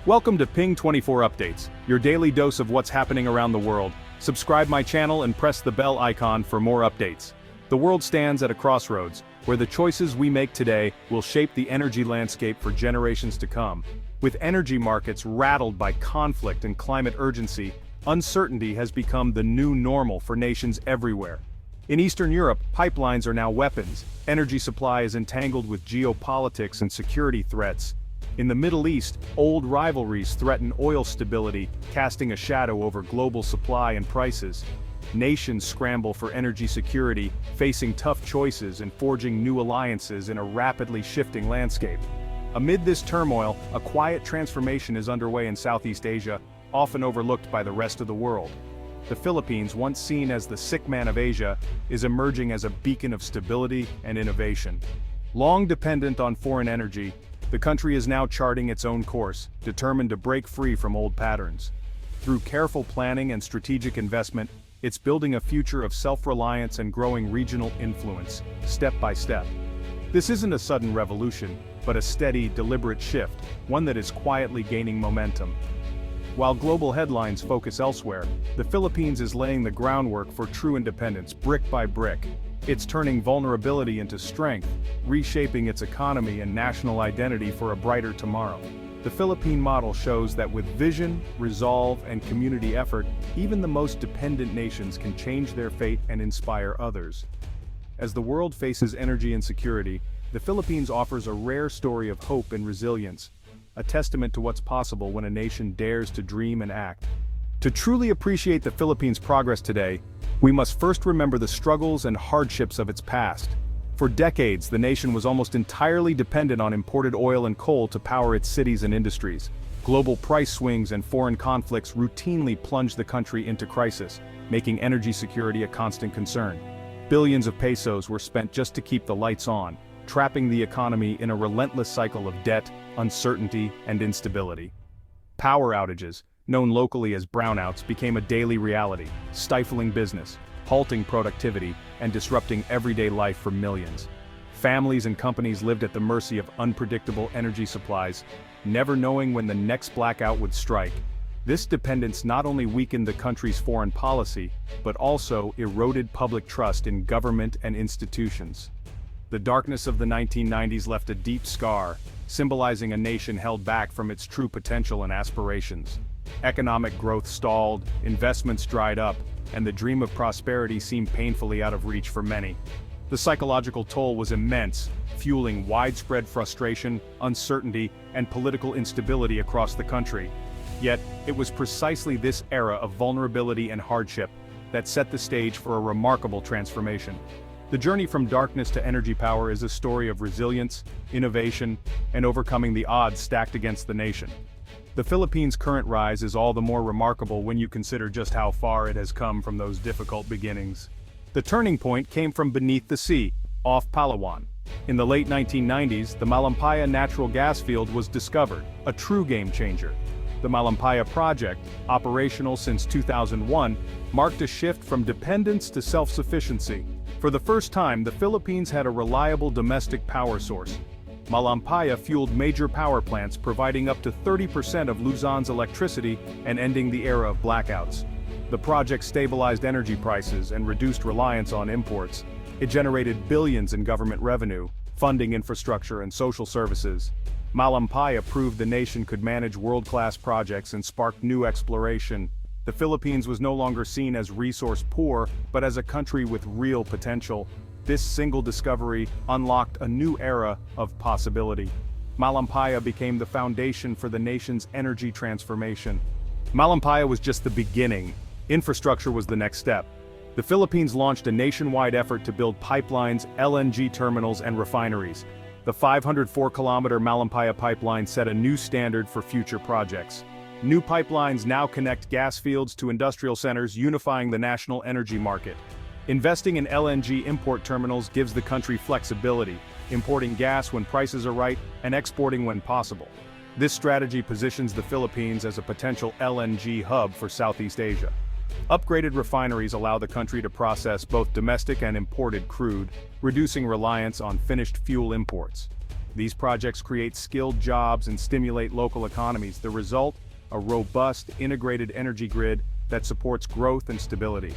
Welcome to Ping 24 Updates, your daily dose of what's happening around the world. Subscribe my channel and press the bell icon for more updates. The world stands at a crossroads, where the choices we make today will shape the energy landscape for generations to come. With energy markets rattled by conflict and climate urgency, uncertainty has become the new normal for nations everywhere. In Eastern Europe, pipelines are now weapons, energy supply is entangled with geopolitics and security threats. In the Middle East, old rivalries threaten oil stability, casting a shadow over global supply and prices. Nations scramble for energy security, facing tough choices and forging new alliances in a rapidly shifting landscape. Amid this turmoil, a quiet transformation is underway in Southeast Asia, often overlooked by the rest of the world. The Philippines, once seen as the sick man of Asia, is emerging as a beacon of stability and innovation. Long dependent on foreign energy, the country is now charting its own course, determined to break free from old patterns. Through careful planning and strategic investment, it's building a future of self-reliance and growing regional influence, step by step. This isn't a sudden revolution, but a steady, deliberate shift, one that is quietly gaining momentum. While global headlines focus elsewhere, the Philippines is laying the groundwork for true independence brick by brick. It's turning vulnerability into strength, reshaping its economy and national identity for a brighter tomorrow. The Philippine model shows that with vision, resolve, and community effort, even the most dependent nations can change their fate and inspire others. As the world faces energy insecurity, the Philippines offers a rare story of hope and resilience, a testament to what's possible when a nation dares to dream and act. To truly appreciate the Philippines' progress today, we must first remember the struggles and hardships of its past. For decades, the nation was almost entirely dependent on imported oil and coal to power its cities and industries. Global price swings and foreign conflicts routinely plunged the country into crisis, making energy security a constant concern. Billions of pesos were spent just to keep the lights on, trapping the economy in a relentless cycle of debt, uncertainty, and instability. Power outages, known locally as brownouts, became a daily reality, stifling business, halting productivity, and disrupting everyday life for millions. Families and companies lived at the mercy of unpredictable energy supplies, never knowing when the next blackout would strike. This dependence not only weakened the country's foreign policy, but also eroded public trust in government and institutions. The darkness of the 1990s left a deep scar, symbolizing a nation held back from its true potential and aspirations. Economic growth stalled, investments dried up, and the dream of prosperity seemed painfully out of reach for many. The psychological toll was immense, fueling widespread frustration, uncertainty, and political instability across the country. Yet, it was precisely this era of vulnerability and hardship that set the stage for a remarkable transformation. The journey from darkness to energy power is a story of resilience, innovation, and overcoming the odds stacked against the nation. The Philippines' current rise is all the more remarkable when you consider just how far it has come from those difficult beginnings. The turning point came from beneath the sea, off Palawan. In the late 1990s, the Malampaya natural gas field was discovered, a true game changer. The Malampaya project, operational since 2001, marked a shift from dependence to self-sufficiency. For the first time, the Philippines had a reliable domestic power source. Malampaya fueled major power plants, providing up to 30% of Luzon's electricity and ending the era of blackouts. The project stabilized energy prices and reduced reliance on imports. It generated billions in government revenue, funding infrastructure and social services. Malampaya proved the nation could manage world-class projects and sparked new exploration. The Philippines was no longer seen as resource poor, but as a country with real potential. This single discovery unlocked a new era of possibility. Malampaya became the foundation for the nation's energy transformation. Malampaya was just the beginning. Infrastructure was the next step. The Philippines launched a nationwide effort to build pipelines, LNG terminals, and refineries. The 504-kilometer Malampaya pipeline set a new standard for future projects. New pipelines now connect gas fields to industrial centers, unifying the national energy market. Investing in LNG import terminals gives the country flexibility, importing gas when prices are right and exporting when possible. This strategy positions the Philippines as a potential LNG hub for Southeast Asia. Upgraded refineries allow the country to process both domestic and imported crude, reducing reliance on finished fuel imports. These projects create skilled jobs and stimulate local economies. The result? A robust, integrated energy grid that supports growth and stability.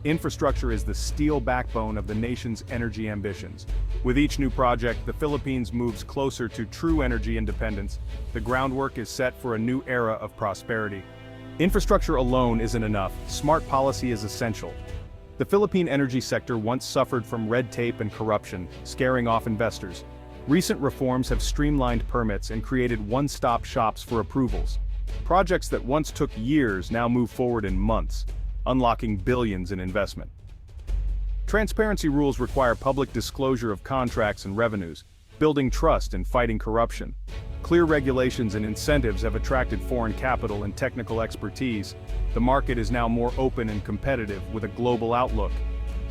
Infrastructure is the steel backbone of the nation's energy ambitions. With each new project, the Philippines moves closer to true energy independence. The groundwork is set for a new era of prosperity. Infrastructure alone isn't enough. Smart policy is essential. The Philippine energy sector once suffered from red tape and corruption, scaring off investors. Recent reforms have streamlined permits and created one-stop shops for approvals. Projects that once took years now move forward in months, unlocking billions in investment. Transparency rules require public disclosure of contracts and revenues, building trust and fighting corruption. Clear regulations and incentives have attracted foreign capital and technical expertise. The market is now more open and competitive with a global outlook.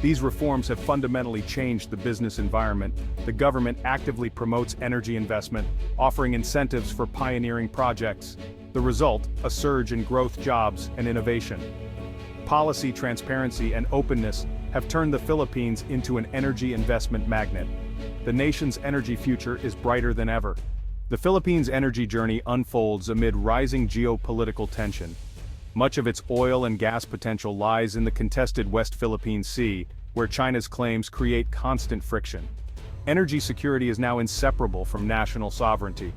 These reforms have fundamentally changed the business environment. The government actively promotes energy investment, offering incentives for pioneering projects. The result, a surge in growth, jobs, and innovation. Policy, transparency, and openness have turned the Philippines into an energy investment magnet. The nation's energy future is brighter than ever. The Philippines' energy journey unfolds amid rising geopolitical tension. Much of its oil and gas potential lies in the contested West Philippine Sea, where China's claims create constant friction. Energy security is now inseparable from national sovereignty.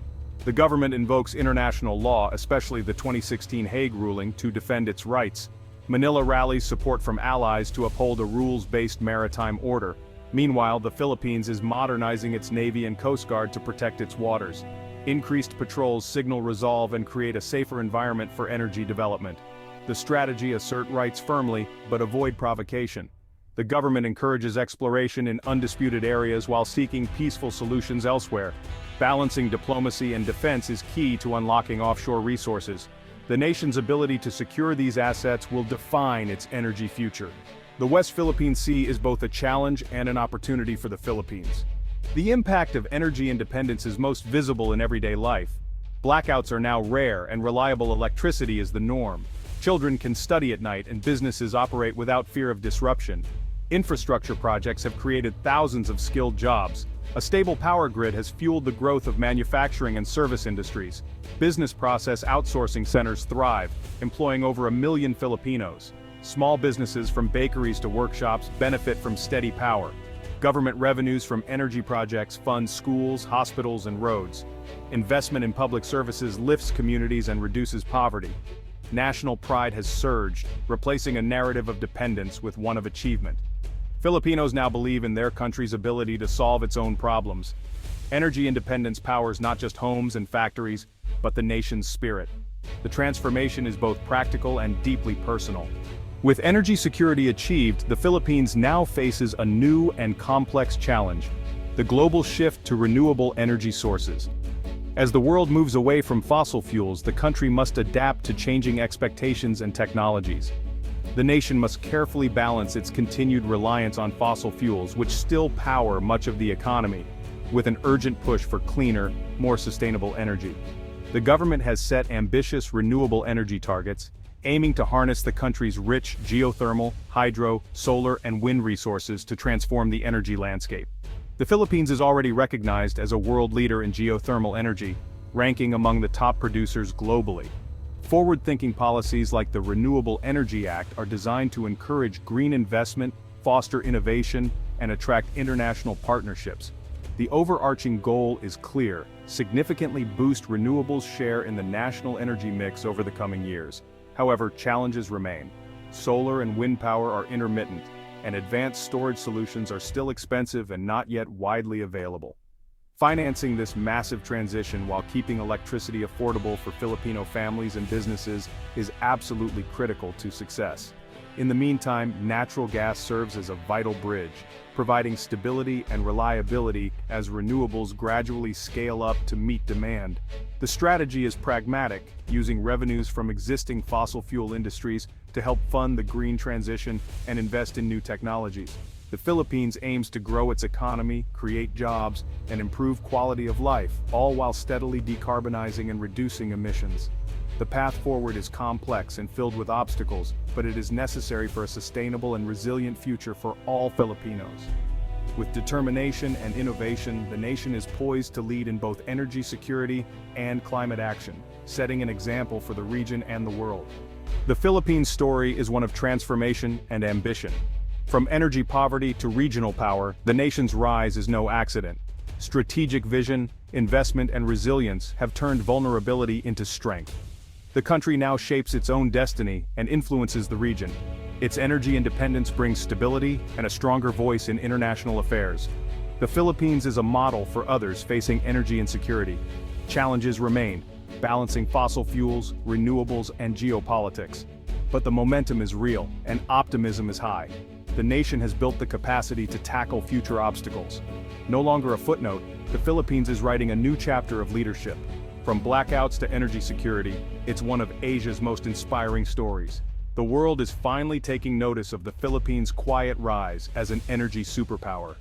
The government invokes international law, especially the 2016 Hague ruling, to defend its rights. Manila rallies support from allies to uphold a rules-based maritime order. Meanwhile, the Philippines is modernizing its Navy and Coast Guard to protect its waters. Increased patrols signal resolve and create a safer environment for energy development. The strategy: assert rights firmly, but avoid provocation. The government encourages exploration in undisputed areas while seeking peaceful solutions elsewhere. Balancing diplomacy and defense is key to unlocking offshore resources. The nation's ability to secure these assets will define its energy future. The West Philippine Sea is both a challenge and an opportunity for the Philippines. The impact of energy independence is most visible in everyday life. Blackouts are now rare and reliable electricity is the norm. Children can study at night and businesses operate without fear of disruption. Infrastructure projects have created thousands of skilled jobs. A stable power grid has fueled the growth of manufacturing and service industries. Business process outsourcing centers thrive, employing over 1 million Filipinos. Small businesses from bakeries to workshops benefit from steady power. Government revenues from energy projects fund schools, hospitals, and roads. Investment in public services lifts communities and reduces poverty. National pride has surged, replacing a narrative of dependence with one of achievement. Filipinos now believe in their country's ability to solve its own problems. Energy independence powers not just homes and factories, but the nation's spirit. The transformation is both practical and deeply personal. With energy security achieved, the Philippines now faces a new and complex challenge: the global shift to renewable energy sources. As the world moves away from fossil fuels, the country must adapt to changing expectations and technologies. The nation must carefully balance its continued reliance on fossil fuels, which still power much of the economy, with an urgent push for cleaner, more sustainable energy. The government has set ambitious renewable energy targets, aiming to harness the country's rich geothermal, hydro, solar, and wind resources to transform the energy landscape. The Philippines is already recognized as a world leader in geothermal energy, ranking among the top producers globally. Forward-thinking policies like the Renewable Energy Act are designed to encourage green investment, foster innovation, and attract international partnerships. The overarching goal is clear: significantly boost renewables' share in the national energy mix over the coming years. However, challenges remain. Solar and wind power are intermittent, and advanced storage solutions are still expensive and not yet widely available. Financing this massive transition while keeping electricity affordable for Filipino families and businesses is absolutely critical to success. In the meantime, natural gas serves as a vital bridge, providing stability and reliability as renewables gradually scale up to meet demand. The strategy is pragmatic, using revenues from existing fossil fuel industries to help fund the green transition and invest in new technologies. The Philippines aims to grow its economy, create jobs, and improve quality of life, all while steadily decarbonizing and reducing emissions. The path forward is complex and filled with obstacles, but it is necessary for a sustainable and resilient future for all Filipinos. With determination and innovation, the nation is poised to lead in both energy security and climate action, setting an example for the region and the world. The Philippines' story is one of transformation and ambition. From energy poverty to regional power, the nation's rise is no accident. Strategic vision, investment, and resilience have turned vulnerability into strength. The country now shapes its own destiny and influences the region. Its energy independence brings stability and a stronger voice in international affairs. The Philippines is a model for others facing energy insecurity. Challenges remain, balancing fossil fuels, renewables, and geopolitics. But the momentum is real, and optimism is high. The nation has built the capacity to tackle future obstacles. No longer a footnote, the Philippines is writing a new chapter of leadership. From blackouts to energy security, it's one of Asia's most inspiring stories. The world is finally taking notice of the Philippines' quiet rise as an energy superpower.